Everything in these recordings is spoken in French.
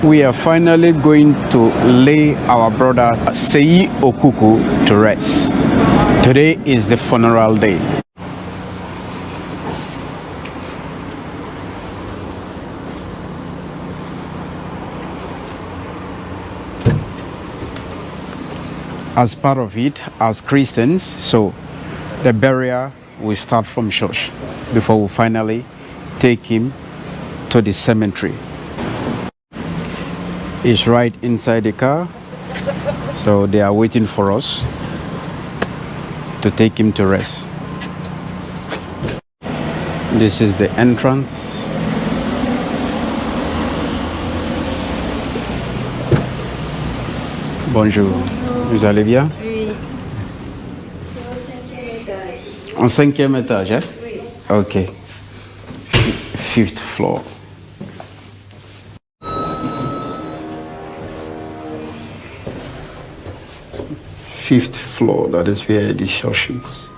We are finally going to lay our brother Seyi Okuku to rest. Today is the funeral day. As part of it, as Christians, so the burial will start from church before we finally take him to the cemetery. It's right inside the car, so they are waiting for us to take him to rest. This is the entrance. Bonjour. Vous allez bien? Oui. En 5e étage, hein? Oui. Ok. 5th floor. Fifth floor, that is where the church is.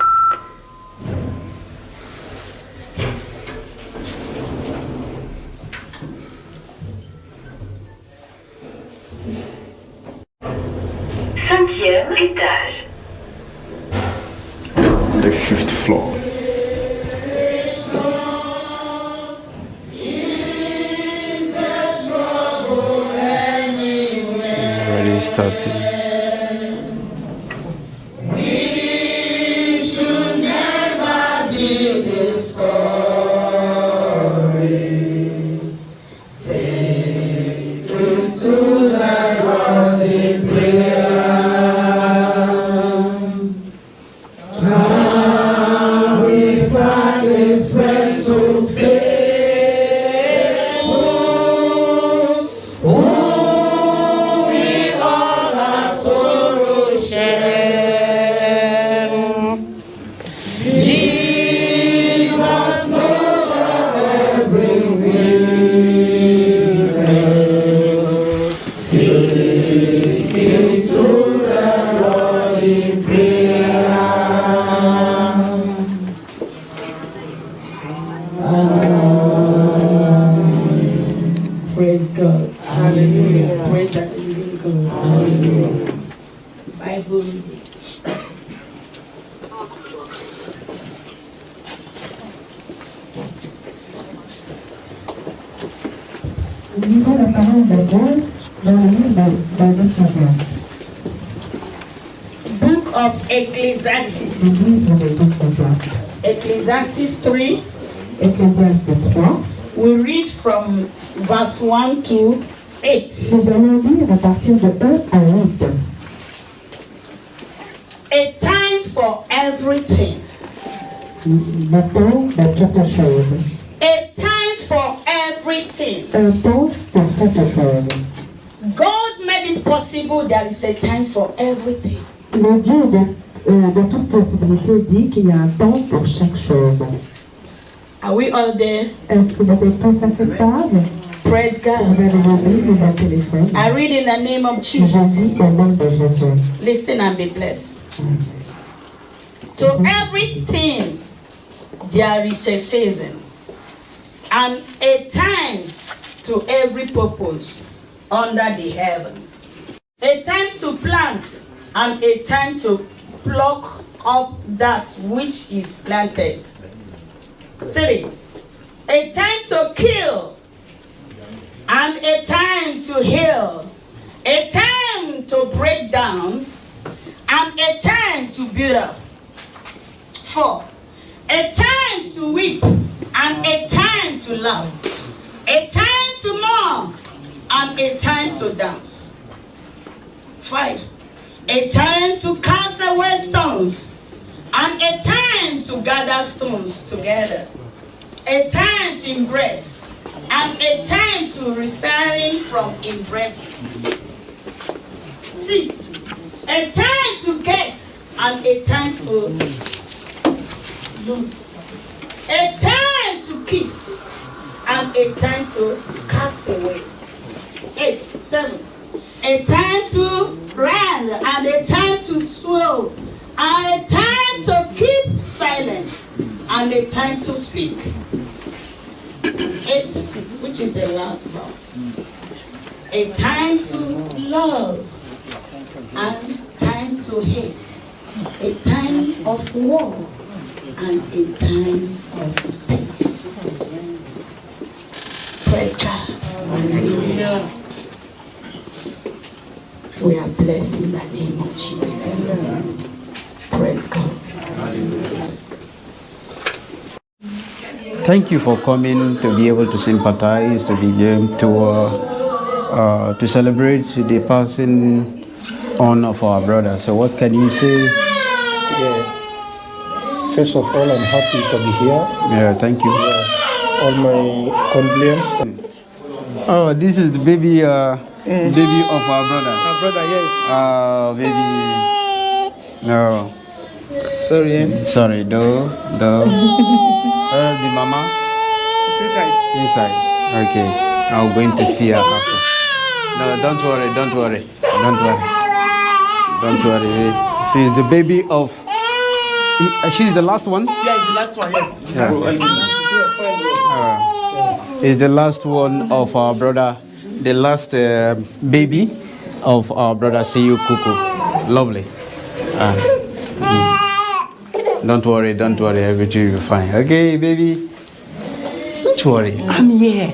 Cinquième étage. The 5th floor. Already starting. Praise God. Hallelujah. Praise the living God. Hallelujah. Bible reading. Lisons la parole de Dieu dans le livre d'Ecclésiaste. Book of Ecclesiastes. Le livre de l'Ecclésiaste. Ecclesiastes 3. Ecclésiaste 3. We read from verse 1 to 8. Nous allons lire à partir de 1 à 8. A time for everything. Le temps de toutes choses. A time for everything. Un temps pour toutes choses. God made it possible there is a time for everything. Le Dieu de toute possibilité dit qu'il y a un temps pour chaque chose. Are we all there? Est-ce que vous êtes tous à cette table? Praise Vous God. avez vos Bibles dans le téléphone. I read in the name of Je Jesus. lis au nom de Jésus. Listen and be blessed. To everything there is a season and a time to every purpose under the heaven. A time to plant and a time to pluck up that which is planted. 3. A time to kill and a time to heal. A time to break down and a time to build up. 4. A time to weep and a time to laugh. A time to mourn and a time to dance. 5. A time to cast away stones and a time to gather stones together. A time to embrace and a time to refrain from embracing. 6. A time to get and a time to lose. A time to keep and a time to cast away. 8. 7. A time to run and a time to swallow, and a time to keep silent and a time to speak. 8, which is the last verse. A time to love and time to hate. A time of war and a time of peace. Praise God. Hallelujah. We are blessed in the name of Jesus. Praise God. Thank you for coming to be able to sympathize, to be to celebrate the passing on of our brother. So, what can you say? Yeah. First of all, I'm happy to be here. Yeah, thank you. All my condolences. Oh, this is the baby, baby of our brother. My brother, yes. Baby. No. Sorry, the mama. It's Inside. Okay. I'm going to see her after. No, don't worry. She's the baby of. She's the last one. Yeah, it's the last one, yes. Is the last one of our brother, the last baby of our brother Seyu Kuku. Lovely. Don't worry, everything will be fine. Okay, baby. Don't worry, I'm here.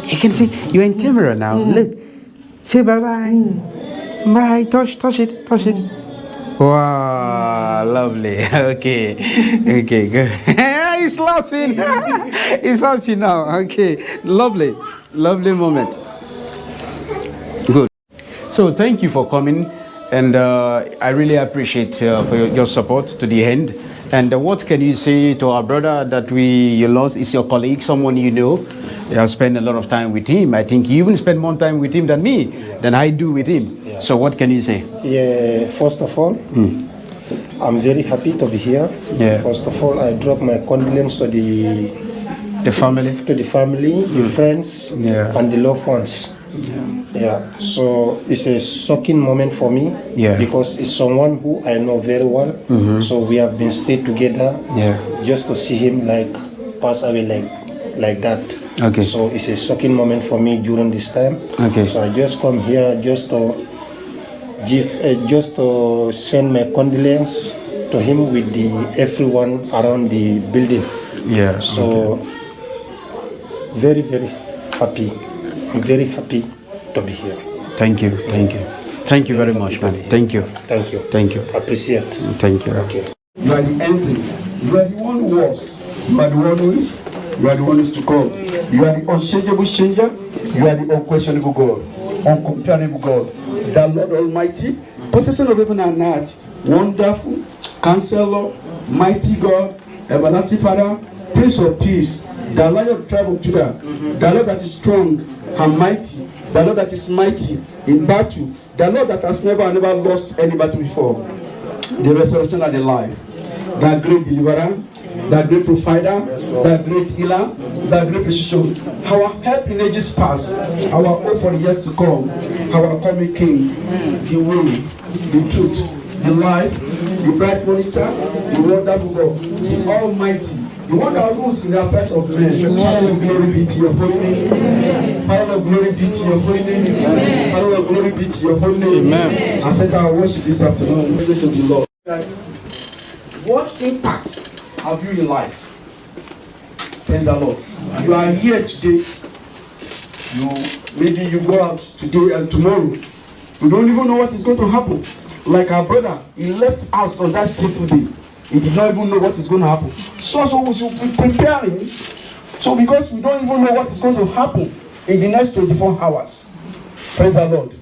You can see you're in camera now. Look, say bye-bye. Bye, touch it. Wow, lovely. Okay, good. He's laughing. He's laughing now. Okay, lovely moment. Good. So thank you for coming, and I really appreciate for your support to the end. And what can you say to our brother that you lost? Is your colleague, someone you know? You have spent a lot of time with him. I think you even spend more time with him than me, than I do with him. Yeah. So what can you say? Yeah, first of all, I'm very happy to be here. Yeah. First of all, I drop my condolences to the family, the friends, and the loved ones. Yeah. So it's a shocking moment for me. Yeah. Because it's someone who I know very well. So we have been stayed together. Yeah. Just to see him pass away like that. Okay. So it's a shocking moment for me during this time. Okay. So I just come here just to send my condolences to him with everyone around the building. Yeah. So very, very happy. I'm very happy to be here. Thank you very much, man. Thank you. Appreciate. Thank you. Okay. You are the ending. You are the one who was. You are the one who is. You are the one who is to come. You are the unchangeable changer. You are the unquestionable God, uncomparable God, the Lord Almighty, possessor of heaven and earth, wonderful, Counselor, mighty God, everlasting Father, Prince of Peace, the Lion of the tribe of Judah, the Lord that is strong and mighty, the Lord that is mighty in battle, the Lord that has never lost any battle before, the resurrection and the life, the great deliverer, the great provider, the great healer, the great precision, our help in ages past, our hope for the years to come, our coming King, the way, the truth, the life, the bright morning star, the wonderful God, the Almighty, the one that rules in the affairs of men. Power of glory be to your holy name. Power of glory be to your holy name. Power of glory be to your holy name. Amen. I said our worship this afternoon. Praise of the Lord. What impact have you in life? Praise the Lord. You are here today. Maybe you go out today and tomorrow. We don't even know what is going to happen. Like our brother, he left us on that simple day. He did not even know what is going to happen. So we should be preparing. So because we don't even know what is going to happen in the next 24 hours. Praise the Lord.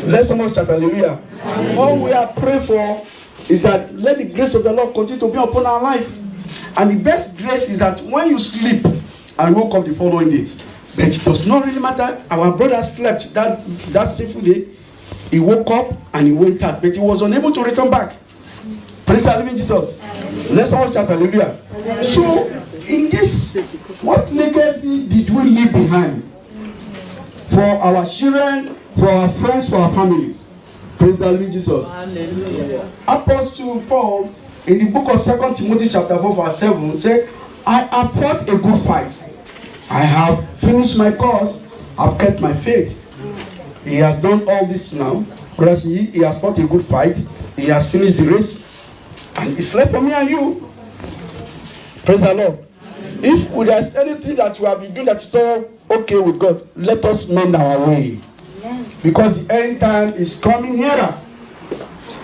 Let someone shout hallelujah. All we are praying for is that let the grace of the Lord continue to be upon our life. And the best grace is that when you sleep and woke up the following day, but it does not really matter. Our brother slept that simple day. He woke up and he went out, but he was unable to return back. Praise the living Jesus. Let's all shout hallelujah. So, in this, what legacy did we leave behind for our children, for our friends, for our families? Praise the living Jesus. Hallelujah. Apostle Paul, in the book of 2 Timothy chapter 4 verse 7, said, I have fought a good fight. I have finished my course. I've kept my faith. he has done all this now. Because he has fought a good fight. He has finished the race. And it's left for me and you. Praise the Lord. If there's anything that we have been doing that is not okay with God, let us mend our way. Because the end time is coming nearer.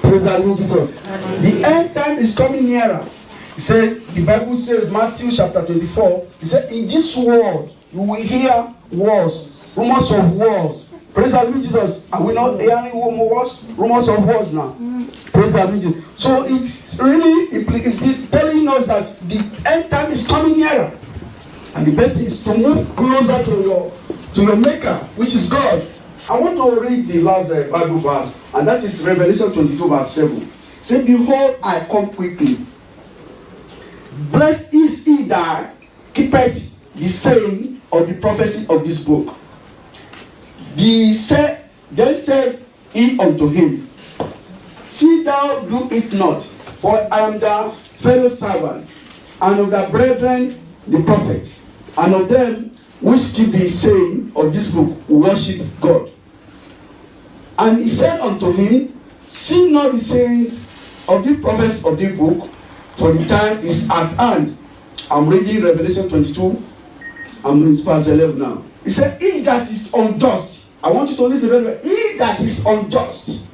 Praise the Lord Jesus. The end time is coming nearer. He said, the Bible says, Matthew chapter 24, he said, in this world, you will hear wars, rumors of wars. Praise the Lord Jesus. Are we not hearing rumors of wars now? Praise the Lord Jesus. So it's really it's telling us that the end time is coming nearer. And the best is to move closer to your maker, which is God. I want to read the last Bible verse, and that is Revelation 22 verse 7. Say, behold, I come quickly. Blessed is he that keepeth the saying of the prophecy of this book. Then said he unto him, see thou do it not, for I am the fellow servant, and of the brethren the prophets, and of them which keep the saying of this book, worship God. And he said unto him, see not the sayings of the prophets of this book, for the time is at hand. I'm reading Revelation 22. I'm in verse 11 now. He said, he that is unjust. I want you to listen very well. He that is unjust,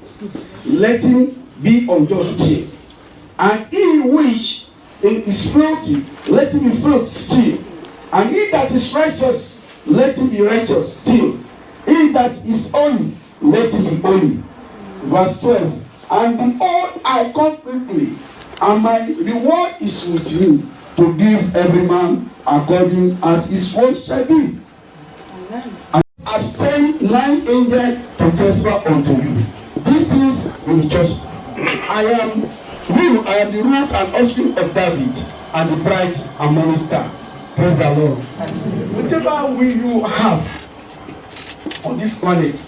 let him be unjust still. And he which is filthy, let him be filthy still. And he that is righteous, let him be righteous still. He that is holy, let him be holy. Verse 12. And behold, I come quickly, and my reward is with me, to give every man according as his work shall be. And I have sent 9 angels to testify unto you these things in the church. I am the root and offspring of David, and the bright and morning star. Praise the Lord. Whatever will you have on this planet,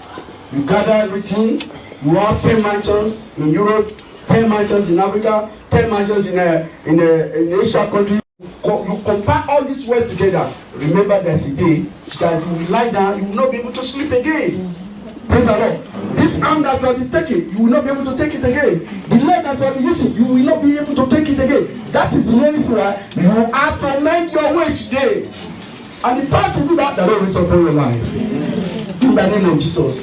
you gather everything. You have 10 mansions in Europe, 10 mansions in Africa, 10 mansions in Asia country. You compare all this wealth together. Remember, there's a day that you will lie down, you will not be able to sleep again. Praise the Lord. This arm that you have been taking, you will not be able to take it again. The leg that you have been using, you will not be able to take it again. That is the reason why you have to mend your way today. And the power to do that, the Lord will support your life. In the name of Jesus.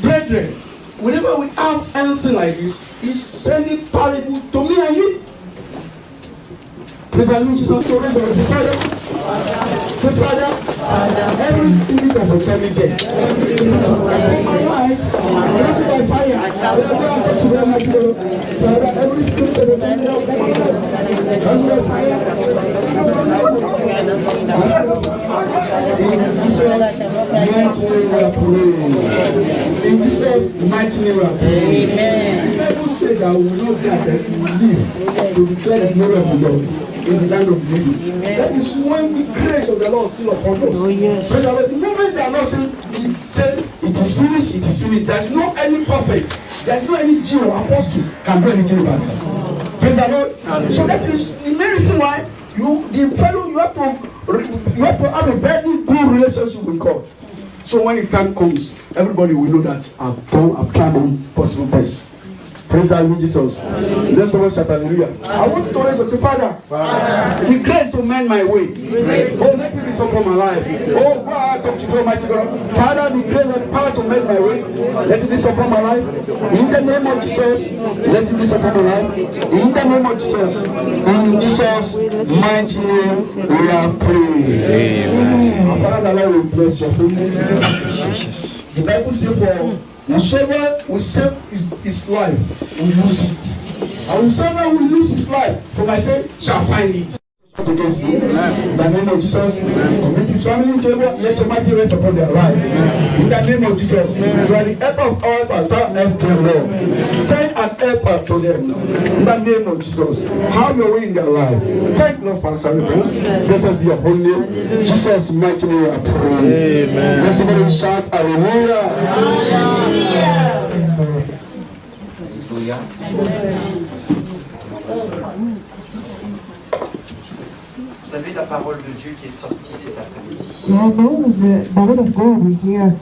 Brethren, whenever we have anything like this, he's sending parable to me and you. Praise the Lord Jesus. To raise your Father. Say, Father, every spirit of untimely death in my life, I cast it by fire. Father, every spirit of untimely death cast by fire. In Jesus' mighty name we are praying. In Jesus' mighty name we are praying. Amen. The Bible says that we will not die, that we will live to declare the glory of the Lord in the land of the living. That is when the grace of the Lord is still upon us. Oh, yes. Praise the Lord. The moment they are not saying it is finished, it is finished. There is no any prophet, there is no any Jew or apostle can do anything about that. Praise the Lord. Hallelujah. So that is the main reason why you have to have a very good relationship with God. So when the time comes, everybody will know that I've tried my possible best. Praise the Lord Jesus. Let's all shout hallelujah. I want you to raise and say, Father, the grace to mend my way. Oh, let it be so upon my life. Oh, God, talk to you, Almighty God. Father, the grace and the power to mend my way. Let it be so upon my life. In the name of Jesus, let it be so upon my life. In the name of Jesus. In Jesus' mighty name, we are praying. Amen. Our Father, the Lord will bless your faith. The Bible says, for whosoever will save his life will lose it. And whosoever will lose his life for my sake shall find it. Against you. In the name of Jesus, commit his family into your, let your mighty rest upon their life. In the name of Jesus, you are the helper of all helpers, help them, Lord. Send an helper to them now. In the name of Jesus, have your way in their life. Thank you, Lord, for answering prayer. Blessed be your holy name. Jesus' mighty name, I pray. Amen. Let somebody shout hallelujah. Vous savez la parole de Dieu qui est sortie cet après-midi. You know the word of God we hear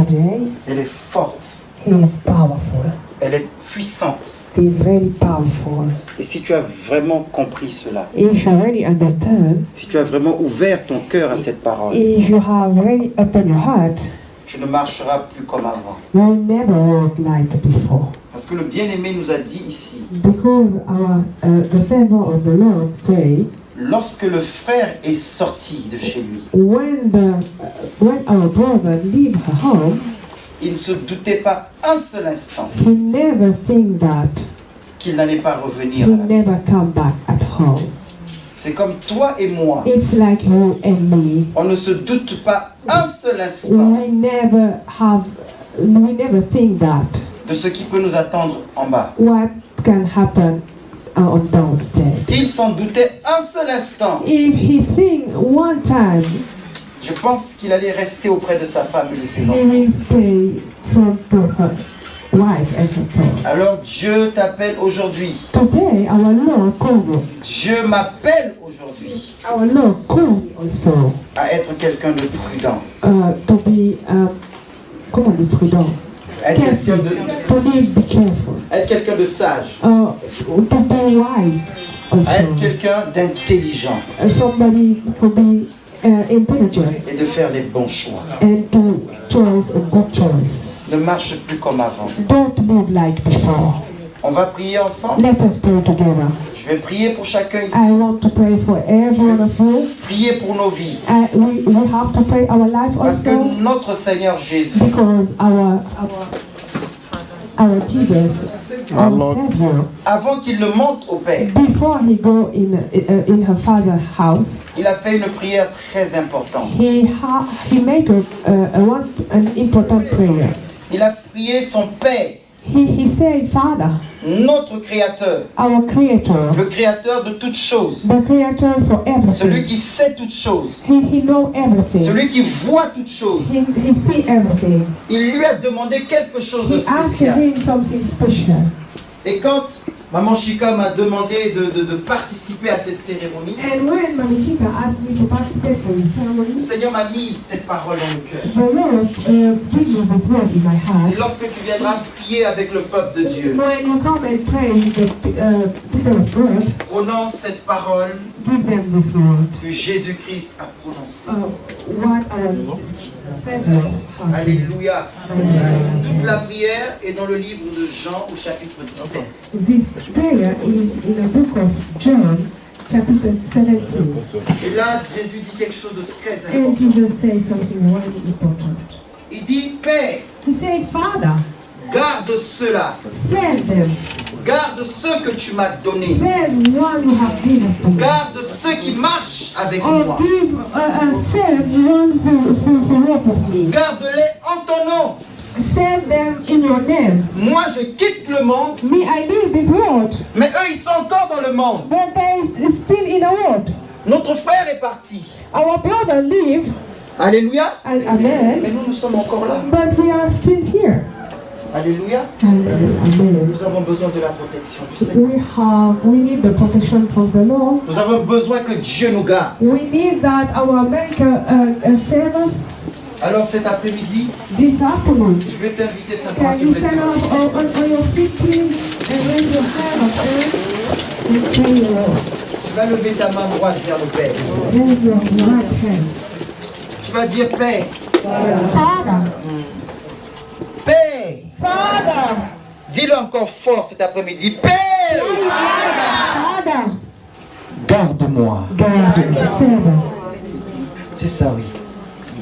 today, elle est forte, He is powerful. elle est puissante. He is very powerful. Et si tu as vraiment compris cela, If you really understand, si tu as vraiment ouvert ton cœur à cette parole, if you have really opened your heart, tu ne marcheras plus comme avant. you will never walk like before. Parce que le bien-aimé nous a dit ici, Because the favor of the Lord say, lorsque le frère est sorti de chez lui, when our brother leave her home, il ne se doutait pas un seul instant he never think that qu'il n'allait pas revenir he à la maison. never come back at home. C'est comme toi et moi. It's like you and me. On ne se doute pas un seul instant We never think that de ce qui peut nous attendre en bas. what can happen on downstairs. S'il s'en doutait un seul instant, If he think one time, je pense qu'il allait rester auprès de sa femme et de ses he enfants. will stay from her wife and her child. Alors Dieu t'appelle aujourd'hui. Today, our Lord called you. Dieu m'appelle aujourd'hui Our Lord called you also à être quelqu'un de prudent. to be, comment dire, prudent? À être quelqu'un de, To be careful. à être quelqu'un de sage. To be wise À être also. quelqu'un d'intelligent. Somebody to be intelligent Et de faire les bons choix. and to choose a good choice. Ne marche plus comme avant. Don't live like before. On va prier ensemble. Let us pray together. Je vais prier pour chacun ici. I want to pray for every one of you. Prier pour nos vies. We have to pray our life Parce que also notre Seigneur Jésus, because our Jesus, our Savior, avant qu'il ne monte au Père, before he go in her father's house, il a fait une prière très importante. he made an important prayer. Il a prié son Père, He said, Father, notre Créateur, our Creator, le Créateur de toutes choses, the Creator for celui everything. qui sait toutes choses, He know everything. celui qui voit toutes choses. He see everything. Il lui a demandé quelque chose de He asked spécial. him something special. Et quand Maman Chika m'a demandé de participer à cette cérémonie, And when Mami Chika asked me to participate for the le ceremony, Seigneur m'a mis cette parole dans le cœur. the Lord gave me this word in my Et heart. lorsque tu viendras prier avec le peuple de Dieu, When you come and pray with the people of God, prononce cette parole give them this word. que Jésus-Christ a prononcée. What our Savior has. Alléluia. Toute la prière est dans le livre de Jean au chapitre 17. This prayer is in the book of John, chapter 17. Et là, Jésus dit quelque chose de très And important. Jesus says something really important. Il dit, Père, He said, Father, garde ceux-là. send them. Garde ceux que tu m'as donnés. Send one you have given to me. Garde ceux qui marchent avec Or moi. give, send one who walk with me. Garde-les en ton nom. Send them in your name. Moi, je quitte le monde, Me, I leave this world, mais eux, ils sont encore dans le monde. but they is still in the world. Notre frère est parti. Our brother live, Alléluia. and amen, Mais nous sommes encore là. but we are still here. Alléluia. Amen. Nous avons besoin de la protection du Seigneur. We need the protection from the Lord. Nous avons besoin que Dieu nous garde. We need that our America save us Alors cet après-midi, this afternoon. je vais t'inviter simplement à Can te you mettre stand debout. up on your feet, please, and raise your hand up there and pray the Lord. Tu vas lever ta main droite vers le Père. Raise your right hand. Tu vas dire Père, Father, Père. Father, Dis-le encore fort cet après-midi. Père, Father, garde-moi. Father, C'est ça, oui.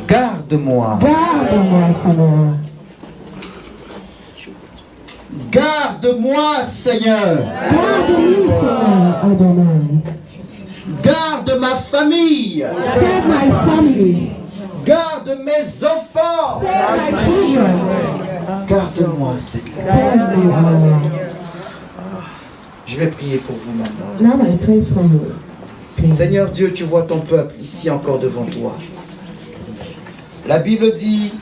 Garde-moi. garde-moi, Seigneur. Garde-moi, Seigneur. Garde-nous, Seigneur, Adonai. Garde ma famille. Save my family. Garde mes enfants. Save my children. Garde-moi, Seigneur. Save me, Lord. Je vais prier pour vous maintenant. Now I pray for you. Please. Seigneur Dieu, tu vois ton peuple ici encore devant toi. La Bible dit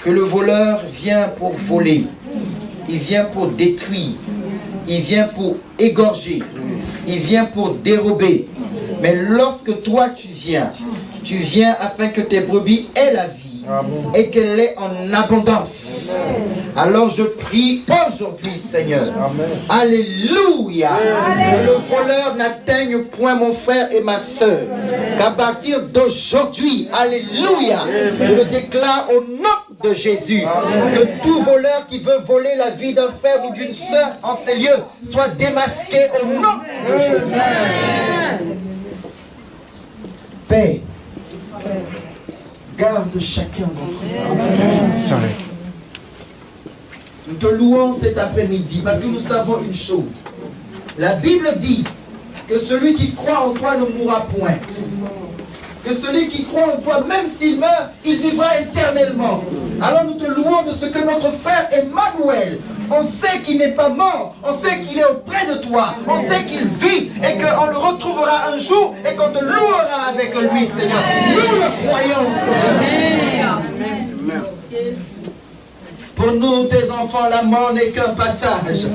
que le voleur vient pour voler, il vient pour détruire, il vient pour égorger, il vient pour dérober. Mais lorsque toi tu viens afin que tes brebis aient la vie et qu'elle est en abondance. Alors je prie aujourd'hui, Seigneur. Alléluia. Que le voleur n'atteigne point mon frère et ma soeur. Qu'à partir d'aujourd'hui, alléluia, je le déclare au nom de Jésus, que tout voleur qui veut voler la vie d'un frère ou d'une sœur en ces lieux soit démasqué au nom de Jésus. Paix. Garde chacun d'entre nous. Nous te louons cet après-midi parce que nous savons une chose. La Bible dit que celui qui croit en toi ne mourra point. Que celui qui croit en toi, même s'il meurt, il vivra éternellement. Alors nous te louons de ce que notre frère Emmanuel, on sait qu'il n'est pas mort, on sait qu'il est auprès de toi, on sait qu'il vit et qu'on le retrouvera un jour et qu'on te louera avec lui, Seigneur. Nous le croyons, Seigneur. Pour nous, tes enfants, la mort n'est qu'un passage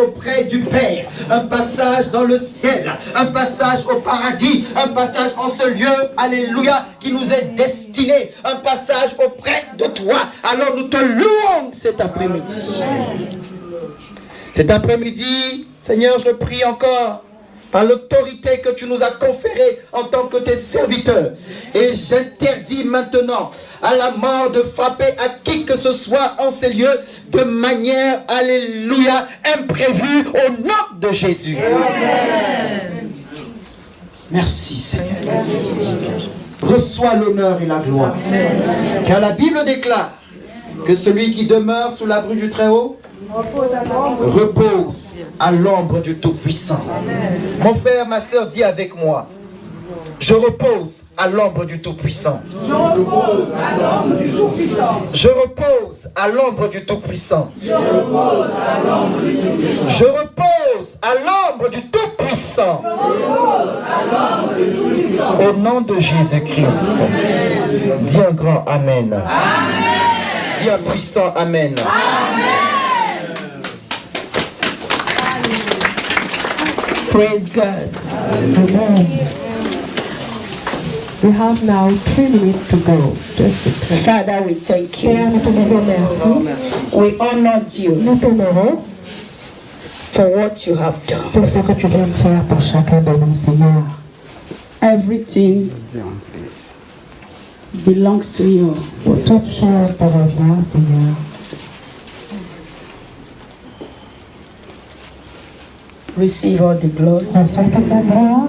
auprès du Père, un passage dans le ciel, un passage au paradis, un passage en ce lieu, alléluia, qui nous est destiné, un passage auprès de toi. Alors nous te louons cet après-midi. Cet après-midi, Seigneur, je prie encore par l'autorité que tu nous as conférée en tant que tes serviteurs. Et j'interdis maintenant à la mort de frapper à qui que ce soit en ces lieux de manière, alléluia, imprévue au nom de Jésus. Amen. Merci Seigneur. Reçois l'honneur et la gloire. Car la Bible déclare que celui qui demeure sous l'abri du Très-Haut repose à l'ombre du Tout-Puissant. Mon frère, ma soeur, dis avec moi: je repose à l'ombre du Tout-Puissant. Je repose à l'ombre du Tout-Puissant. Je repose à l'ombre du Tout-Puissant. Je repose à l'ombre du Tout-Puissant. Je repose à l'ombre du Tout-Puissant. Au nom de Jésus-Christ. Dis un grand Amen. Amen. Dis un puissant Amen. Amen. Praise God. Amen. We have now 3 minutes to go. Father, we thank you. Père, nous te disons merci. We honor you Nous t'honorons for what you have done. pour ce que tu viens de faire pour chacun de nous, Seigneur. Everything belongs to you. Toute chose te revient, Seigneur. Receive all the glory. Reçois toute la gloire,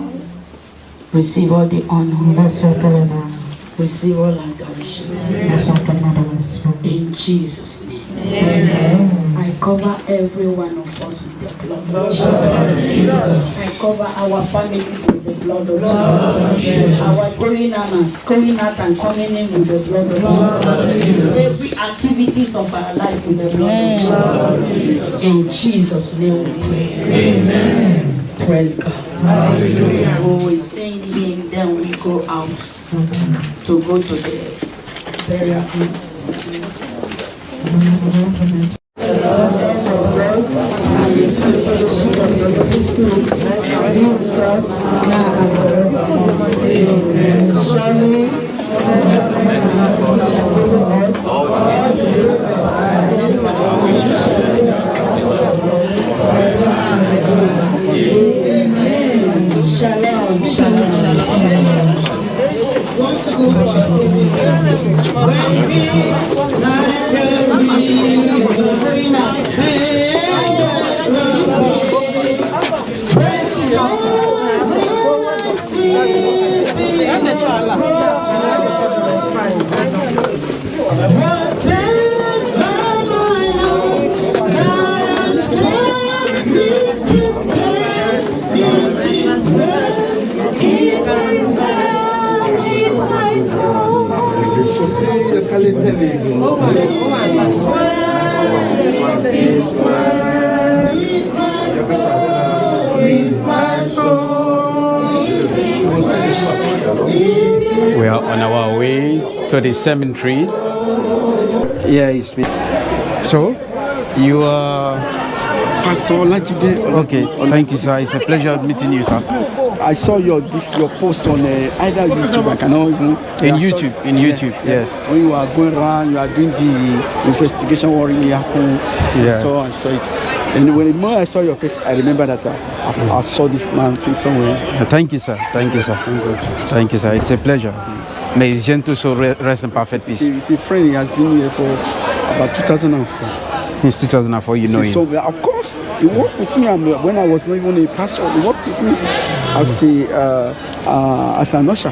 Receive all the honor. reçois tout l'honneur, Receive all adoration. reçois toute l'adoration. In Jesus' name. Amen. I cover every one of us with the blood of Jesus. I cover our families with the blood of Jesus. Our going out and coming in with the blood of Jesus. Every activities of our life with the blood of Jesus. In Jesus' name we pray. Amen. Praise God. Hallelujah. We sing hymn, then we go out to go to the burial. Shalom, shalom. We are on our way to the cemetery. Yeah, it's me. So, you are... Pastor Olajide. Okay, thank you, sir. It's a pleasure meeting you, sir. I saw your post on either YouTube. I cannot even. In YouTube, yes. When you are going around, you are doing the investigation. What really happened? Yeah. I saw it. And when the more I saw your face, I remember that I saw this man somewhere. Thank you, sir. Thank you, sir. Thank you, sir. It's a pleasure. May his gentle soul rest in perfect peace. See, friend, he has been here for about 2004. Since 2004, you know him. So, of course, he worked with me when I was not even a pastor. He worked with me as an usher.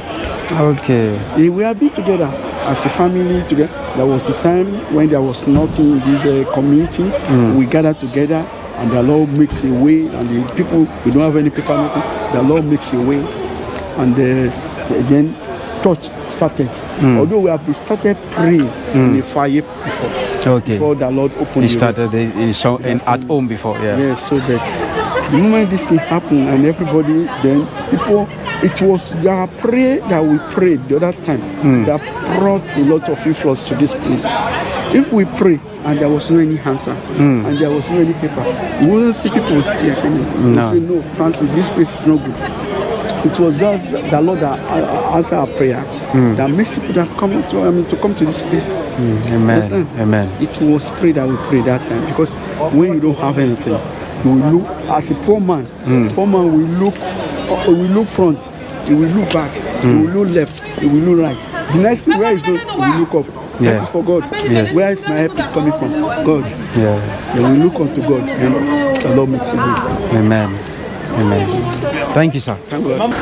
Okay. We have been together as a family together. There was a time when there was nothing in this community. We gathered together, and the Lord makes a way. And the people, we don't have any paper making. The Lord makes a way, and then church started. Although we have started praying in the fire before. Okay. Before the Lord opened. He started at home before, yeah. Yes, so that the moment this thing happened and everybody, then people, it was their prayer that we prayed the other time that brought a lot of influence to this place. If we pray and there was no any answer and there was no any paper, we wouldn't see people here. We say, no, Francis, this place is not good. It was God, the Lord that answered our prayer that makes people that come to come to this place. Amen. Understand? Amen. It was prayer that we prayed that time, because when you don't have anything, you will look as a poor man. Poor man will look front, he will look back, he will look left, he will look right. The next thing where is good, he will look up. Yeah. This is for God. Yes. Where is my help is coming from? God. Yeah. Then we look unto God and the Lord makes it good. Amen. Amen. Thank you, sir. Thank God.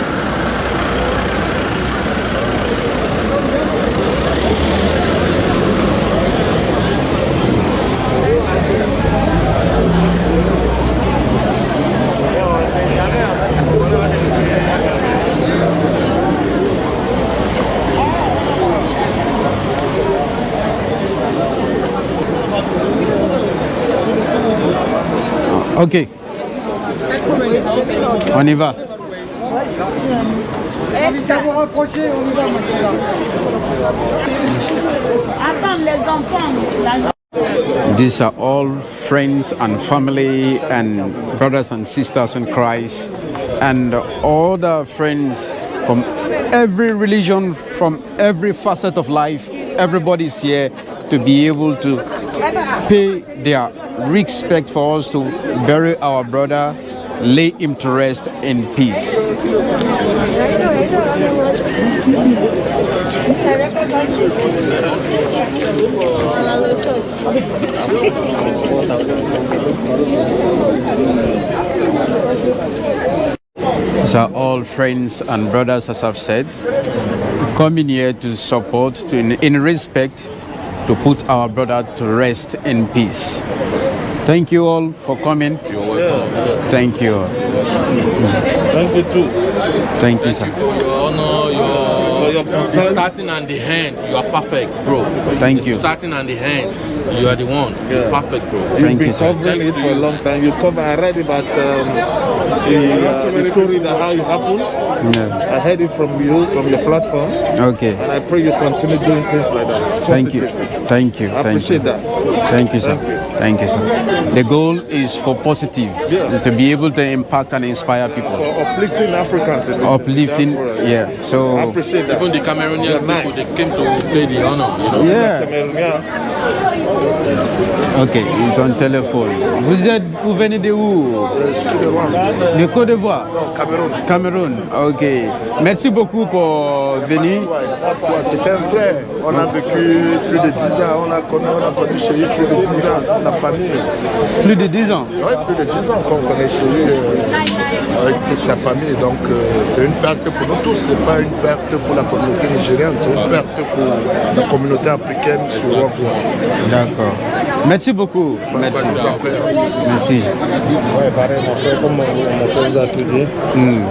Ok. On y va. These are all friends and family and brothers and sisters in Christ and all the friends from every religion, from every facet of life. Everybody's here to be able to pay their respect for us to bury our brother, lay him to rest in peace. These are all friends and brothers, as I've said, coming here to support, in respect, to put our brother to rest in peace. Thank you all for coming. You're welcome. Thank you. Thank you too. Thank you, sir. Your honor, your starting and the hand, you are perfect, bro. Thank you. Starting and the hand, you are the one. You're perfect, bro. Thank you, sir. You've been covering it for a long time. You cover. I read about the story that how it happened. Yeah. I heard it from you, from your platform. Okay. And I pray you continue doing things like that. Thank you. Thank you. I appreciate that. Thank you, sir. Thank you, sir. The goal is for positive, is to be able to impact and inspire people. Uplifting Africans. Uplifting, yeah. So I appreciate that. Even the Cameroonians people, nice. they came to pay the honor, you know. yeah. Ok, ils sont au téléphone. Vous venez de où? De Côte d'Ivoire? Cameroun. Cameroun, ok. Merci beaucoup pour venir. C'est un frère. On a vécu plus de 10 ans. On a connu chez lui plus de 10 ans. La famille. Plus de 10 ans? Oui, plus de 10 ans qu'on connaît chez lui avec toute sa famille. Donc c'est une perte pour nous tous. C'est pas une perte pour la communauté nigérienne. C'est une perte pour la communauté africaine sur Wafwa. D'accord. Merci beaucoup. Merci. Merci. Ouais, pareil, mon frère, comme mon frère vous a tout dit,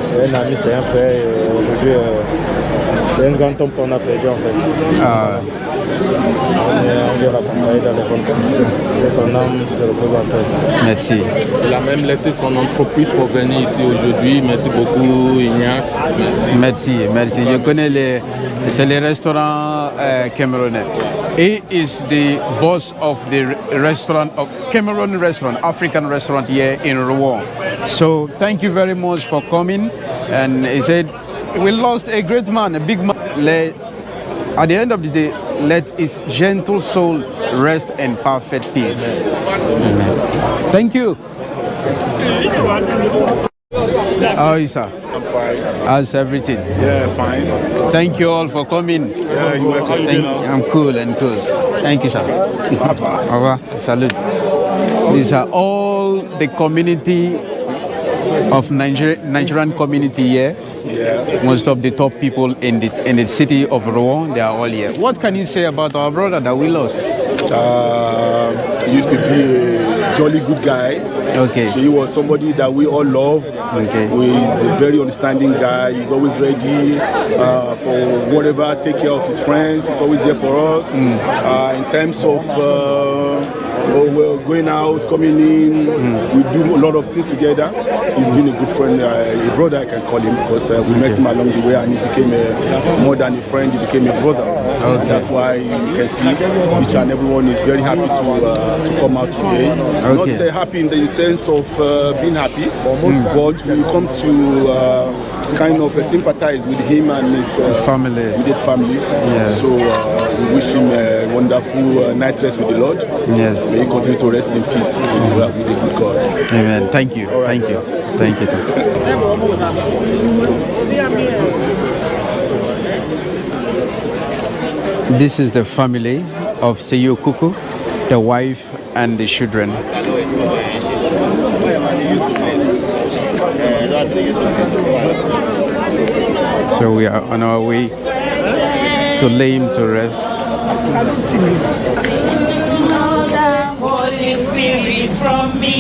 c'est un ami, c'est un frère. Aujourd'hui, c'est un grand homme qu'on a perdu en fait. Ah. On vient l'accompagner dans les bonnes conditions. Et son âme se repose en paix. Merci. Il a même laissé son entreprise pour venir ici aujourd'hui. Merci beaucoup, Ignace. Merci. Merci, merci. Je connais c'est les restaurants camerounais. He is the boss of the restaurant, of Cameroon restaurant, African restaurant here in Rouen. So thank you very much for coming. And he said, we lost a great man, a big man. At the end of the day, let his gentle soul rest in perfect peace. Amen. Thank you. How are you, sir? I'm fine. How's everything? Yeah, fine. Thank you all for coming. Yeah, you're welcome. I'm cool and cool. Thank you, sir. Au revoir. Salute. These are all the community of Nigerian community here. Yeah. Most of the top people in the city of Rouen, they are all here. What can you say about our brother that we lost? He used to be a jolly good guy. Okay. So he was somebody that we all love. Okay. He's a very understanding guy. He's always ready for whatever, take care of his friends. He's always there for us. In terms of we're going out, coming in, we do a lot of things together. He's been a good friend, a brother I can call him, because we met him along the way and he became more than a friend, he became a brother. Okay. And that's why you can see each and everyone is very happy to come out today. Okay. Not happy in the sense of being happy, but we come to kind of sympathize with him and his family. With his family. Yeah. So we wish him a wonderful night rest with the Lord. Yes. May he continue to rest in peace with the good God. Amen. Thank you. Right. Thank you. Thank you. This is the family of Seyo Kuku, the wife and the children. So we are on our way to lay him to rest. Holy Spirit from me,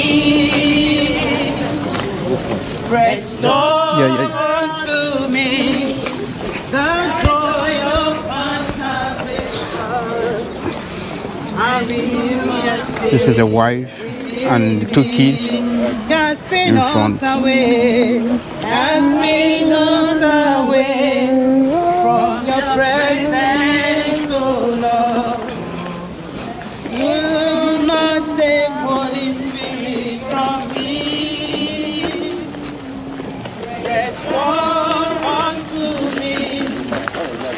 restore to me the joy of my salvation. I renew your spirit. This is the wife and the two kids in front. Has been away from your presence, oh Lord. You not take Holy Spirit from me. Restore unto me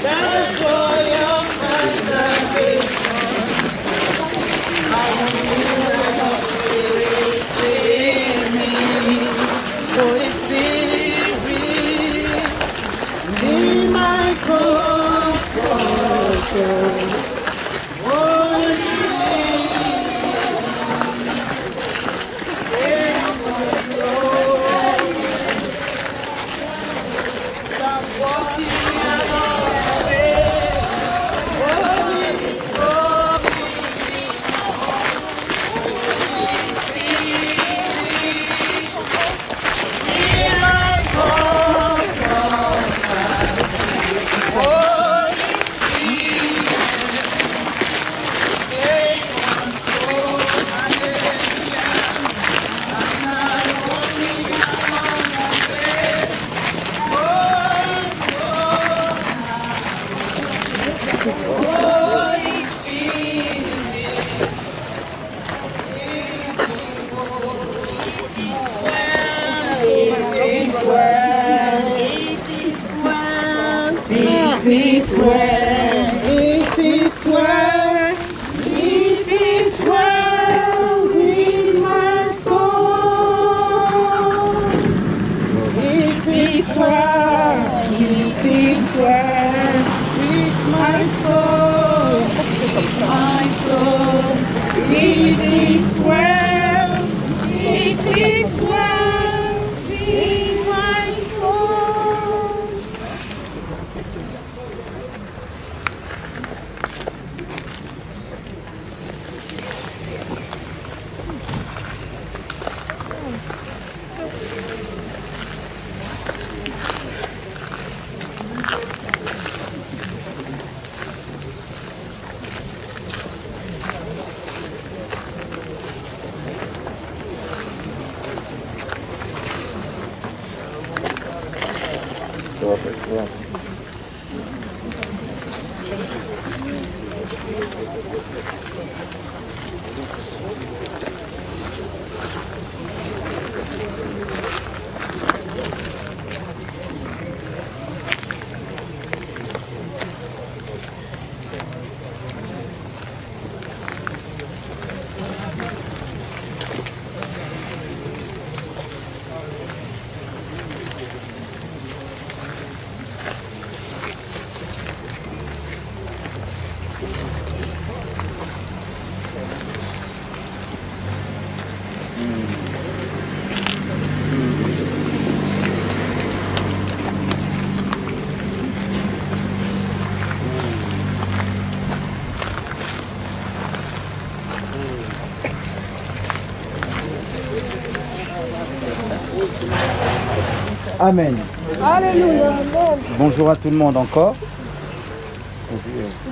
the joy of my salvation. I will your spirit in me. Holy Spirit, be my comforter. Holy Amen. Hallelujah. Amen. Bonjour à tout le monde encore.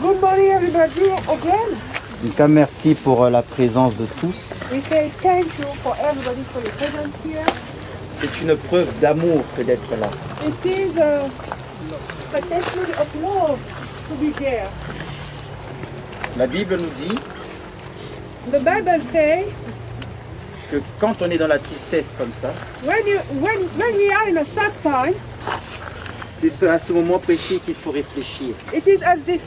Good morning, everybody, again. En tout cas, merci pour la présence de tous. We say thank you for everybody for the presence here. C'est une preuve d'amour que d'être là. It is a testimony of love to be there. La Bible nous dit The Bible says que quand on est dans la tristesse comme ça, when we are in a sad time, c'est à ce moment précis qu'il faut réfléchir. it is at this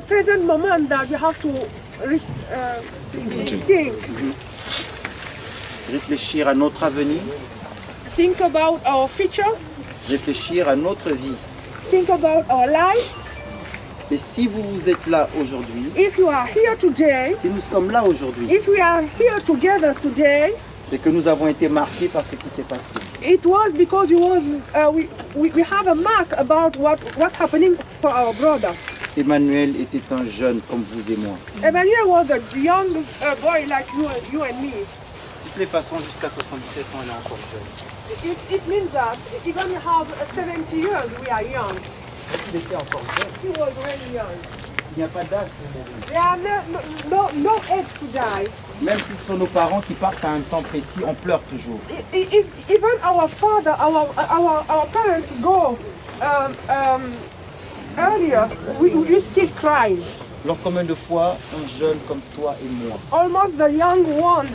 present moment that we have to think. Réfléchir à notre avenir, Think about our future. réfléchir à notre vie. Think about our life. Et si vous êtes là aujourd'hui, If you are here today, si nous sommes là aujourd'hui, if we are here together today, c'est que nous avons été marqués par ce qui s'est passé. it was because we have a mark about what happening for our brother. Emmanuel était un jeune comme vous et moi. Emmanuel was a young boy like you and me. De toutes les façons, jusqu'à 77 ans, il est encore jeune. It means that even we have 70 years, we are young. Il était encore jeune. He was really young. Il n'y a pas d'âge pour mourir. There are no age to die. Même si ce sont nos parents qui partent à un temps précis, on pleure toujours. Even our father, our parents go earlier, we still cry. Alors combien de fois un jeune comme toi et moi, Almost the young one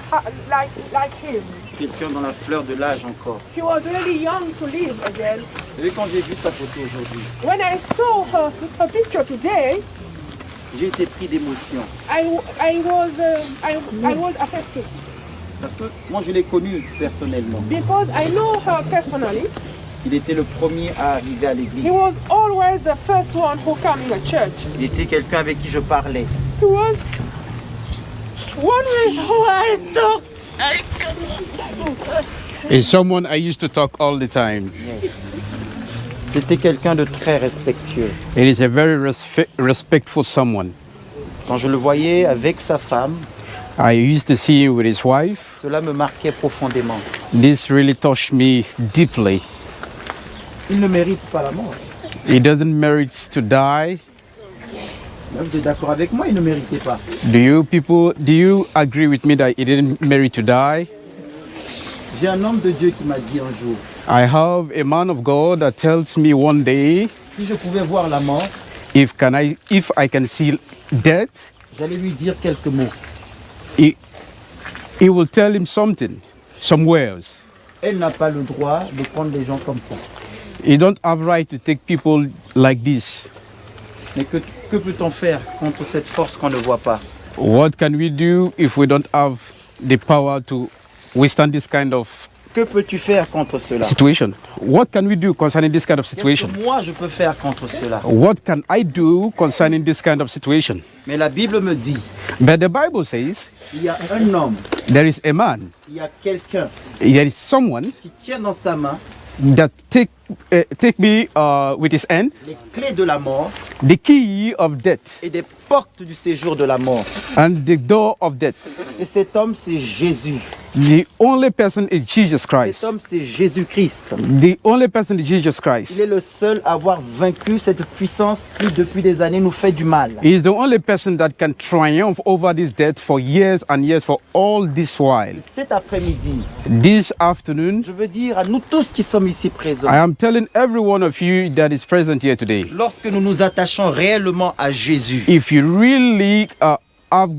like him. quelqu'un dans la fleur de l'âge encore. He was really young to live again. Vous savez, quand j'ai vu sa photo aujourd'hui, When I saw her picture today, j'ai été pris d'émotion. I was affected Parce que moi je l'ai connu personnellement. because I know her personally. Il était le premier à arriver à l'église. He was always the first one who came in the church. Il était quelqu'un avec qui je parlais. He was one who I talk. Is someone I used to talk all the time. C'était quelqu'un de très respectueux. It is a very respectful someone. Quand je le voyais avec sa femme, I used to see him with his wife. cela me marquait profondément. This really touched me deeply. Il ne mérite pas la mort. He doesn't merit to die. Vous êtes d'accord avec moi, il ne méritait pas. Do you agree with me that he didn't merit to die? J'ai un homme de Dieu qui m'a dit un jour, I have a man of God that tells me one day si je pouvais voir la mort, if I can see death, j'allais lui dire quelques mots. he will tell him something, some words. Elle n'a pas le droit de prendre les gens comme ça. You don't have right to take people like this. Mais que peut-on faire contre cette force qu'on ne voit pas? What can we do if we don't have the power to withstand this kind of Que peux-tu faire contre cela? situation? What can we do concerning this kind of Qu'est-ce situation? que moi je peux faire contre cela? What can I do concerning this kind of situation? Mais la Bible me dit, But the Bible says il y a un homme, there is a man, il y a quelqu'un there is someone qui tient dans sa main that take me with his hand les clés de la mort the key of death et des portes du séjour de la mort. and the door of death. Et cet homme, c'est Jésus. The only person is Jesus Cet Christ. homme, c'est Jésus-Christ. The only person is Jesus Il Christ. est le seul à avoir vaincu cette puissance qui, depuis des années, nous fait du mal. He is the only person that can triumph over this death for years and years for all this while. Cet après-midi, This afternoon, je veux dire à nous tous qui sommes ici présents, I am telling every one of you that is present here today, lorsque nous nous attachons réellement à Jésus, if you really have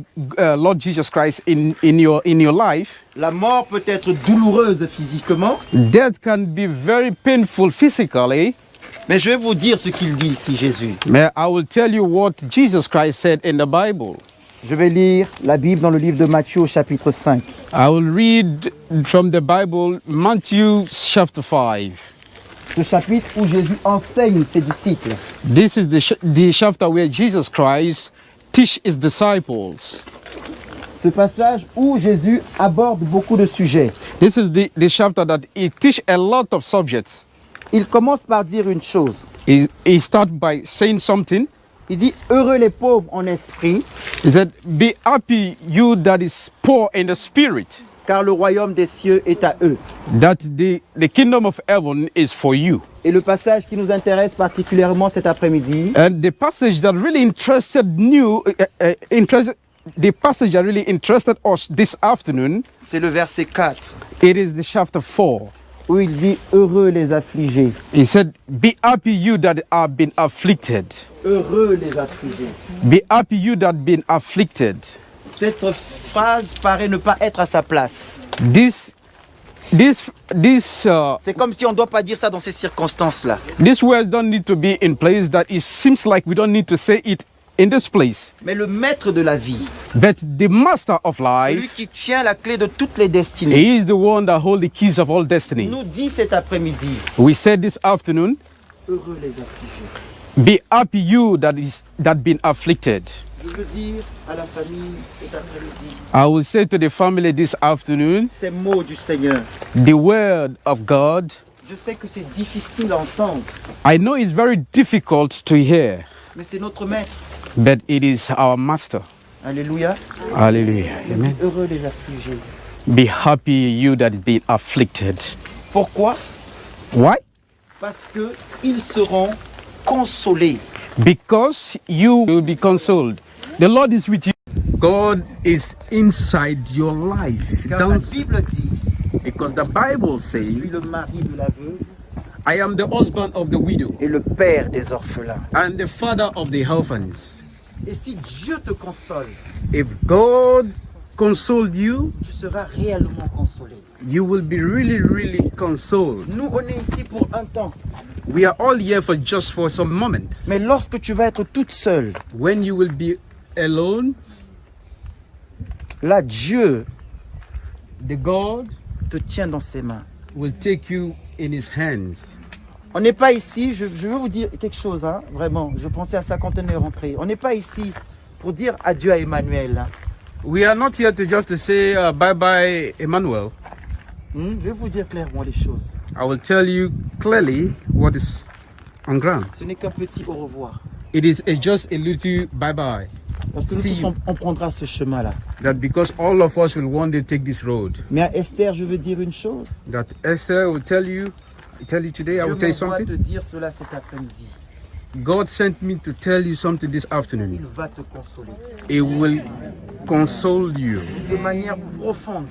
Lord Jesus Christ in your life, la mort peut être douloureuse physiquement, death can be very painful physically. mais je vais vous dire ce qu'il dit ici, Jésus. But I will tell you what Jesus Christ said in the Bible. Je vais lire la Bible dans le livre de Matthieu au chapitre 5. I will read from the Bible, Matthew chapter 5. Ce chapitre où Jésus enseigne ses disciples. This is the chapter where Jesus Christ teach his disciples. Ce passage où Jésus aborde beaucoup de sujets. This is the chapter that he teach a lot of subjects. Il commence par dire une chose. He start by saying something. Il dit, heureux les pauvres en esprit, He said, be happy you that is poor in the spirit, car le royaume des cieux est à eux. That the kingdom of heaven is for you. Et le passage qui nous intéresse particulièrement cet après-midi, And the passage that really the passage that really interested us this afternoon, c'est le verset 4, it is the chapter 4. où il dit « Heureux les affligés, He said, be happy you that are been afflicted. heureux les affligés ». Be happy you that been afflicted. Cette phrase paraît ne pas être à sa place. C'est comme si on ne doit pas dire ça dans ces circonstances-là. These words don't need to be in place, that it seems like we don't need to say it in this place. Mais le maître de la vie, But the master of celui life, qui tient la clé de toutes les destinées, he is the one that holds the keys of all destiny. nous dit cet après-midi, We said this afternoon, heureux les affligés. be happy you that been afflicted. Je veux dire à la famille cet après-midi, I will say to the family this afternoon, ces mots du Seigneur. the word of God. Je sais que c'est difficile à entendre, I know it's very difficult to hear, mais c'est notre maître. but it is our master. Alléluia. Hallelujah. Amen. Heureux les affligés. Be happy you that been afflicted. Pourquoi? Why? Parce que ils seront consolés. Because you will be consoled. The Lord is with you. God is inside your life. Car la Bible dit, Because the Bible je says, suis le mari de la veuve I am the husband of the widow et le père des orphelins. and the father of the orphans. Et si Dieu te console, If God consoled you, tu seras réellement consolé. you will be really, really consoled. Nous, on est ici pour un temps. We are all here for some moments. Mais lorsque tu vas être toute seule, When you will be alone, là, Dieu the God te tient dans ses mains. will take you in his hands. On n'est pas ici, je veux vous dire quelque chose, hein, vraiment. Je pensais à ça quand on est rentré. On n'est pas ici pour dire adieu à Emmanuel. Hein. We are not here to just to say bye-bye, Emmanuel. Je vais vous dire clairement les choses. I will tell you clearly what is on ground. Ce n'est qu'un petit au revoir. It is just a little bye-bye. Parce que See nous tous, on prendra ce chemin-là. That because all of us will one day take this road. Mais à Esther, je veux dire une chose. That Esther will tell you today, I will tell you Dieu m'envoie something. te dire cela cet après-midi. God sent me to tell you something this afternoon. Il va te consoler. He will console you De manière profonde.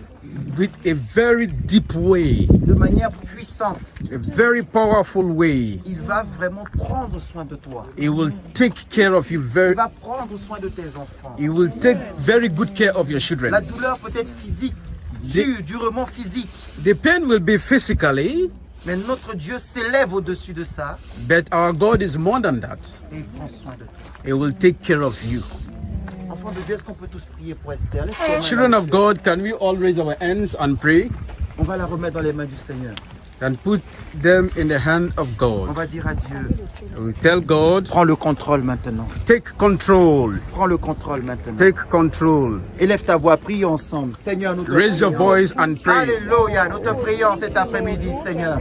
with a very deep way, De manière puissante. a very powerful way. Il va vraiment prendre soin de toi. He will take care of you Il va prendre soin de tes enfants. He will take very good care of your children. La douleur peut être physique, durement physique. The pain will be physically, mais notre Dieu s'élève au-dessus de ça. But our God is more than that. Et il prend soin de toi. He will take care of you. Enfants de Dieu, est-ce qu'on peut tous prier pour Esther? Children of God, can we all raise our hands and pray? On va la remettre dans les mains du Seigneur. And put them in the hand of God. On va dire à Dieu. We tell God, prends le contrôle maintenant. Take control. Prends le contrôle maintenant. Take control. Élève ta voix, prions ensemble. Seigneur, nous te Raise your voice and pray. Alléluia, nous te prions cet après-midi, Seigneur.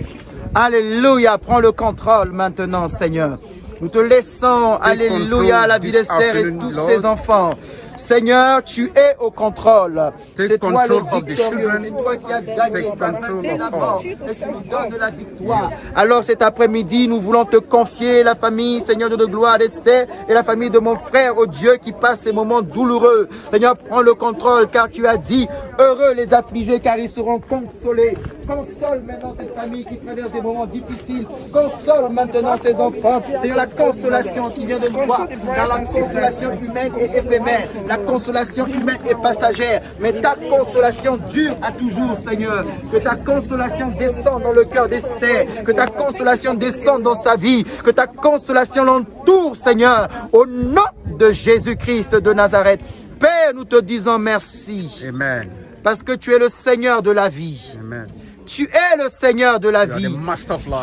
Alléluia, prends le contrôle maintenant, Seigneur. Nous te laissons, alléluia, la vie d'Esther et tous ses enfants. Seigneur, tu es au contrôle. C'est toi le victorieux, c'est toi qui as gagné, tu as vaincu la mort et tu nous donnes la victoire. Alors cet après-midi, nous voulons te confier la famille, Seigneur de gloire d'Esther et la famille de mon frère, oh Dieu, qui passe ces moments douloureux. Seigneur, prends le contrôle car tu as dit, heureux les affligés car ils seront consolés. Console maintenant cette famille qui traverse des moments difficiles. Console maintenant ces enfants. Seigneur, la consolation qui vient de toi, car la consolation humaine est éphémère. La consolation humaine est passagère, mais ta consolation dure à toujours, Seigneur. Que ta consolation descende dans le cœur d'Esther, que ta consolation descende dans sa vie, que ta consolation l'entoure, Seigneur, au nom de Jésus-Christ de Nazareth. Père, nous te disons merci. Amen. Parce que tu es le Seigneur de la vie. Amen. Tu es le Seigneur de la vie.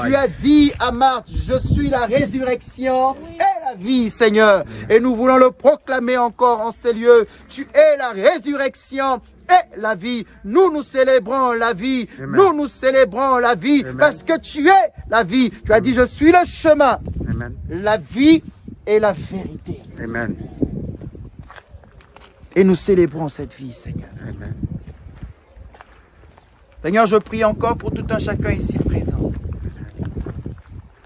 Tu as dit à Marthe, je suis la résurrection et la vie, Seigneur. Et nous voulons le proclamer encore en ces lieux. Tu es la résurrection et la vie. Nous célébrons la vie. Amen. Nous célébrons la vie. Amen. Parce que tu es la vie. Tu as dit, je suis le chemin, Amen. La vie et la vérité. Amen. Et nous célébrons cette vie, Seigneur. Amen. Seigneur, je prie encore pour tout un chacun ici présent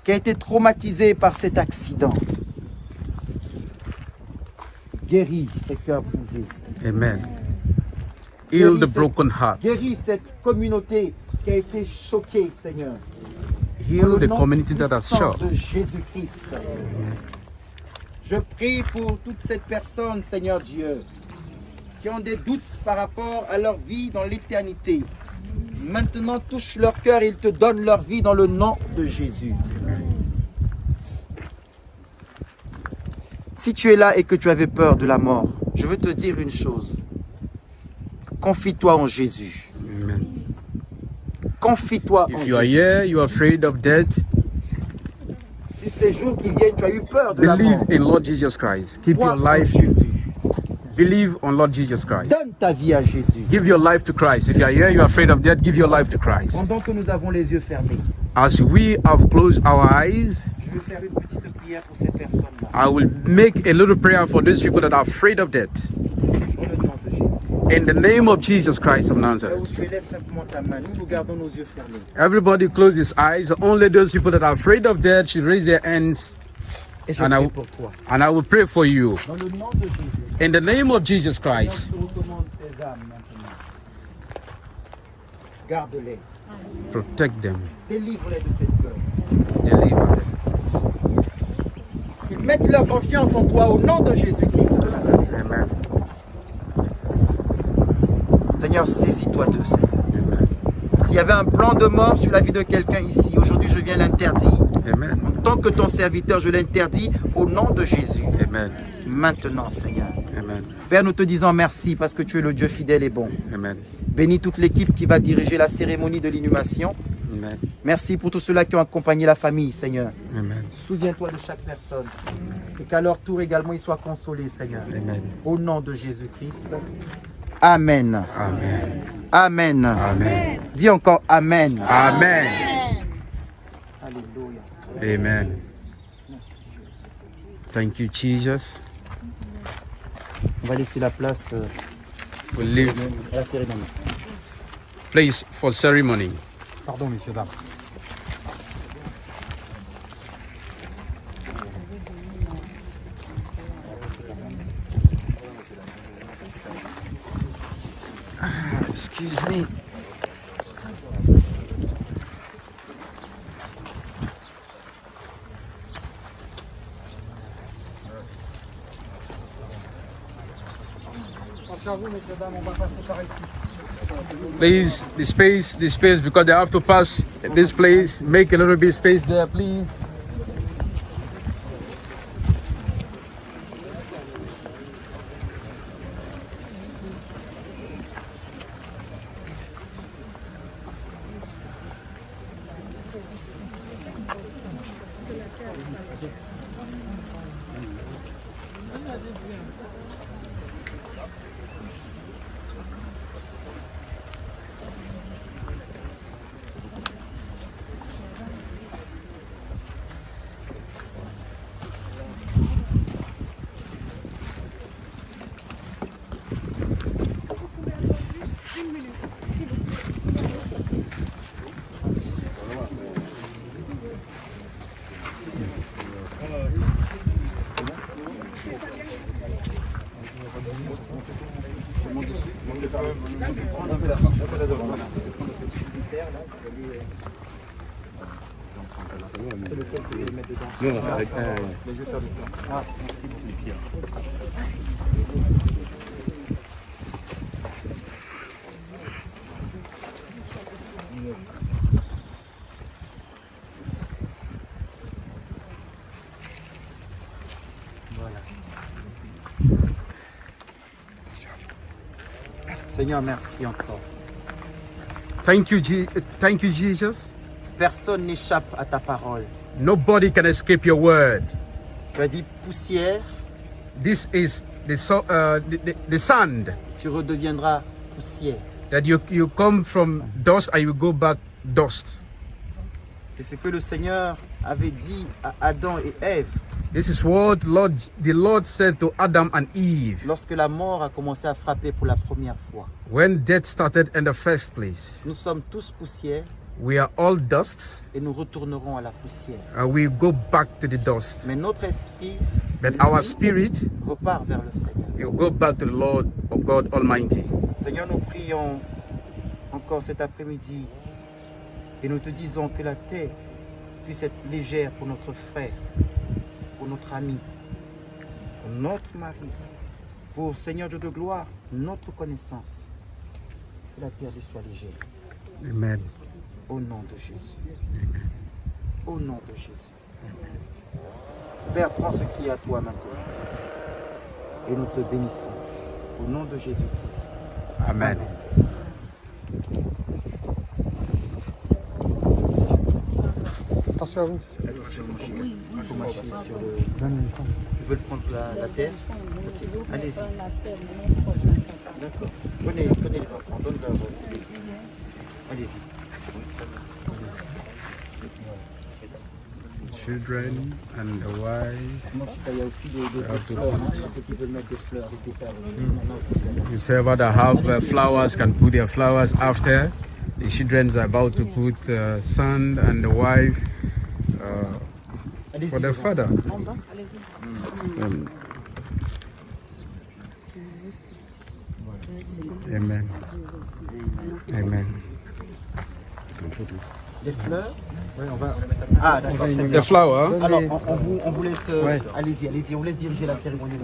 qui a été traumatisé par cet accident. Guéris ces cœurs brisés. Amen. Heal the broken hearts. Guéris cette communauté qui a été choquée, Seigneur. Heal the community that has shocked. De Jésus-Christ. Je prie pour toutes ces personnes, Seigneur Dieu, qui ont des doutes par rapport à leur vie dans l'éternité. Maintenant, touche leur cœur et ils te donnent leur vie dans le nom de Jésus. Si tu es là et que tu avais peur de la mort, je veux te dire une chose. Confie-toi en Jésus. Amen. Confie-toi en If Jésus. you are here, you are afraid of death, si ces jours qui viennent, tu as eu peur de la mort, believe in Lord Jesus Christ. Keep your life. Believe on Lord Jesus Christ. Donne ta vie à Jésus. Give your life to Christ. If you are here, you are afraid of death, give your life to Christ. Pendant que nous avons les yeux fermés, As we have closed our eyes, je vais faire une petite prière pour ces personnes-là. I will make a little prayer for those people that are afraid of death. In the name of Jesus Christ of Là où Nazareth. tu élèves simplement ta main, nous gardons nos yeux fermés. Everybody close his eyes. Only those people that are afraid of death should raise their hands. Et je And prie I, pour toi. and I will pray for you. Dans le nom de Jésus, In the name of Jesus Christ. je te recommande ces âmes maintenant. Garde-les. Protect them. Délivre-les de cette peur. Deliver them. Ils mettent leur confiance en toi au nom de Jésus-Christ de Nazareth. Amen. Seigneur, saisis-toi d'eux, Seigneur. S'il y avait un plan de mort sur la vie de quelqu'un ici, aujourd'hui je viens l'interdire. Amen. En tant que ton serviteur, je l'interdis au nom de Jésus. Amen. Maintenant, Seigneur. Amen. Père, nous te disons merci parce que tu es le Dieu fidèle et bon. Amen. Bénis toute l'équipe qui va diriger la cérémonie de l'inhumation. Amen. Merci pour tous ceux-là qui ont accompagné la famille, Seigneur. Amen. Souviens-toi de chaque personne et qu'à leur tour également ils soient consolés, Seigneur. Amen. Au nom de Jésus-Christ. Amen. Amen. Amen. Amen. Dis encore Amen. Amen. Alléluia. Amen. Thank you, Jesus. On va laisser la place We'll leave à la cérémonie. place for ceremony. Pardon, messieurs, dames. Excuse me. Please, the space, because they have to pass this place. Make a little bit space there, please. Seigneur, merci encore. Thank you, Jesus. Personne n'échappe à ta parole. Nobody can escape your word. Tu as dit poussière. This is the sand. Tu redeviendras poussière. That you come from dust and you go back dust. C'est ce que le Seigneur avait dit à Adam et Ève This is what the Lord said to Adam and Eve. Lorsque la mort a commencé à frapper pour la première fois. When death started in the first place. Nous sommes tous poussière. We are all dust. Et nous retournerons à la poussière. And we go back to the dust. Mais notre esprit, but our spirit, repart vers le Seigneur. It will go back to the Lord of God Almighty. Seigneur, nous prions encore cet après-midi et nous te disons que la terre puisse être légère pour notre frère, pour notre ami, pour notre mari, pour Seigneur de gloire, notre connaissance. Que la terre lui soit légère. Amen. Au nom de Jésus. Au nom de Jésus. Père, prends ce qui est à toi maintenant. Et nous te bénissons. Au nom de Jésus-Christ. Amen. Attention à vous. Attention, il faut marcher sur le... Ils veulent prendre la terre. Ok, allez-y. D'accord. Prenez les enfants, donne-leur aussi. Allez-y. Children and the wife. Il y a aussi des fleurs, ceux qui veulent mettre des fleurs, des pétales. You say about that have flowers can put their flowers after. The children are about to put sand and the wife for the father. Amen. Amen. Les fleurs. Oui, on va. Ah, d'accord. The flower. Alors, on vous laisse. Ouais. Allez-y, on vous laisse diriger la cérémonie.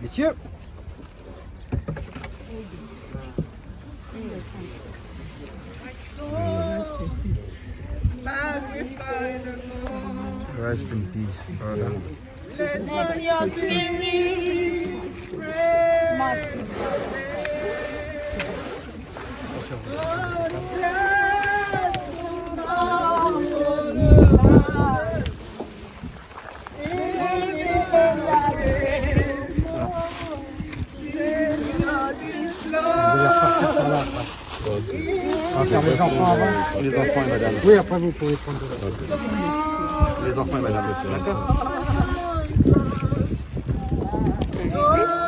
Messieurs. Rest in peace, brother. Let your spirit On va faire les enfants avant. Les enfants et madame. Oui, après vous pouvez prendre. Les enfants et madame. D'accord.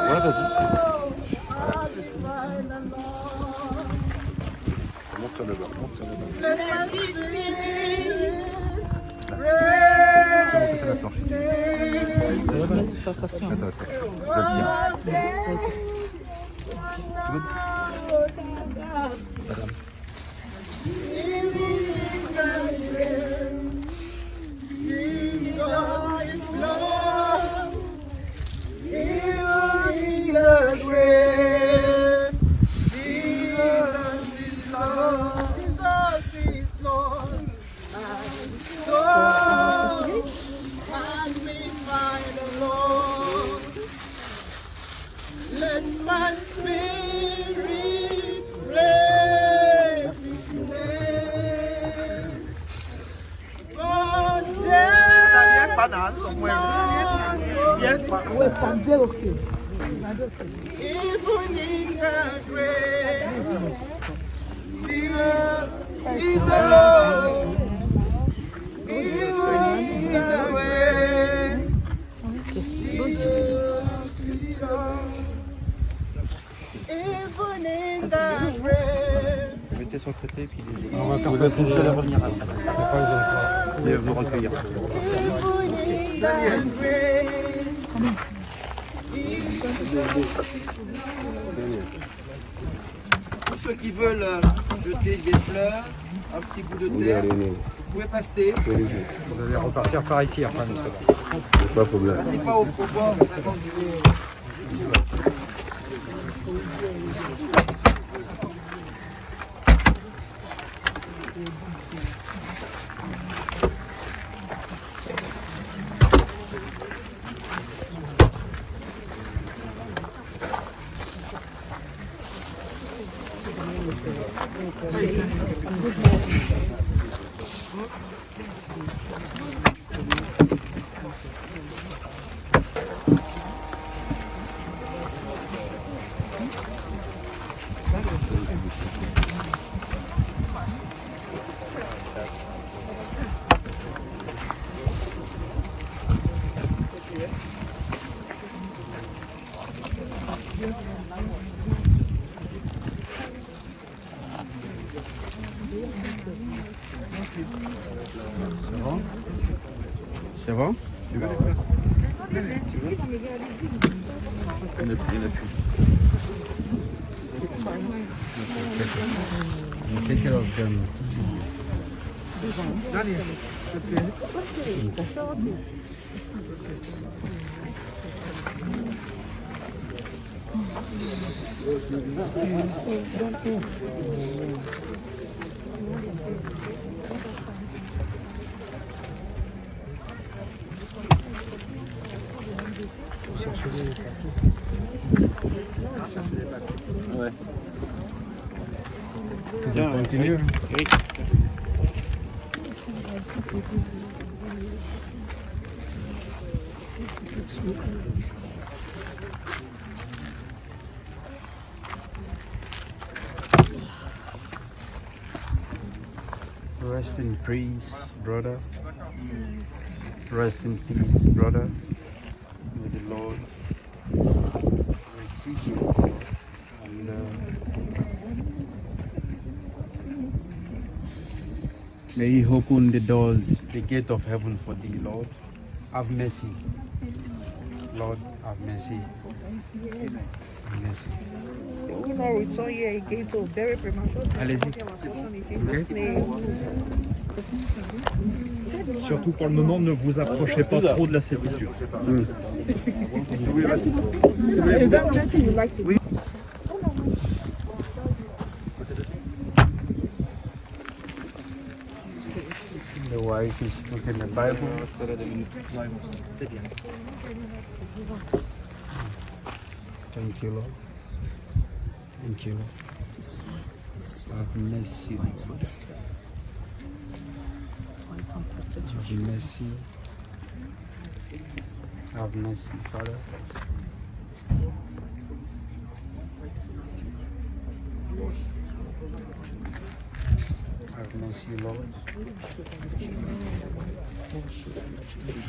Ouais, vas-y. Montre-le bas, Mettez sur le côté puis On va faire passer les revenir après. Vous recueillir. Tous ceux qui veulent jeter des fleurs, un petit bout de terre, vous pouvez passer. Vous allez repartir par ici après. pas de problème. Passez pas au bord. C'est bon? Take care of them. Ouais. Bien, continue. Oui. Rest in peace, brother. Rest in peace, brother. May the Lord receive you. And may He open the doors, the gate of heaven for thee, Lord. Have mercy. Lord, have mercy. Have mercy. We will return here again to very premature. Allez-y. Surtout pour le moment, ne vous approchez pas trop de la sépulture. The wife is putting the Bible. Thank you, Lord. Thank you, Lord. Have mercy, Lord. Have mercy. Have mercy, Father. Have mercy, Lord.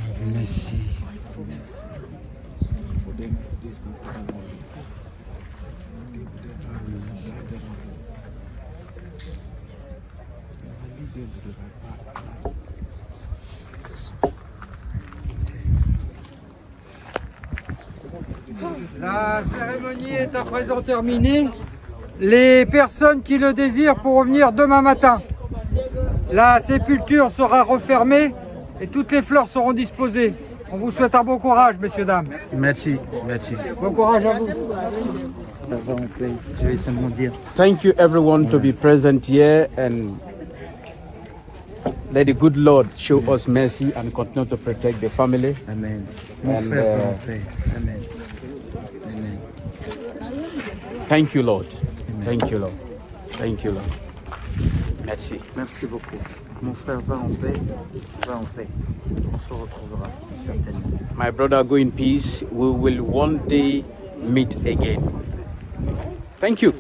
Have mercy. La cérémonie est à présent terminée. Les personnes qui le désirent pourront venir demain matin. La sépulture sera refermée et toutes les fleurs seront disposées. On vous souhaite un bon courage, messieurs, dames. Merci, merci. Bon courage à vous. Je vais seulement dire. Thank you everyone to be present here and let the good Lord show us mercy and continue to protect the family. Amen. Mon frère, mon frère. Amen. Amen. Thank you, Lord. Thank you, Lord. Thank you, Lord. Merci. Merci beaucoup. Mon frère, va en paix. Va en paix. On se retrouvera certainement. My brother, go in peace. We will one day meet again. Thank you.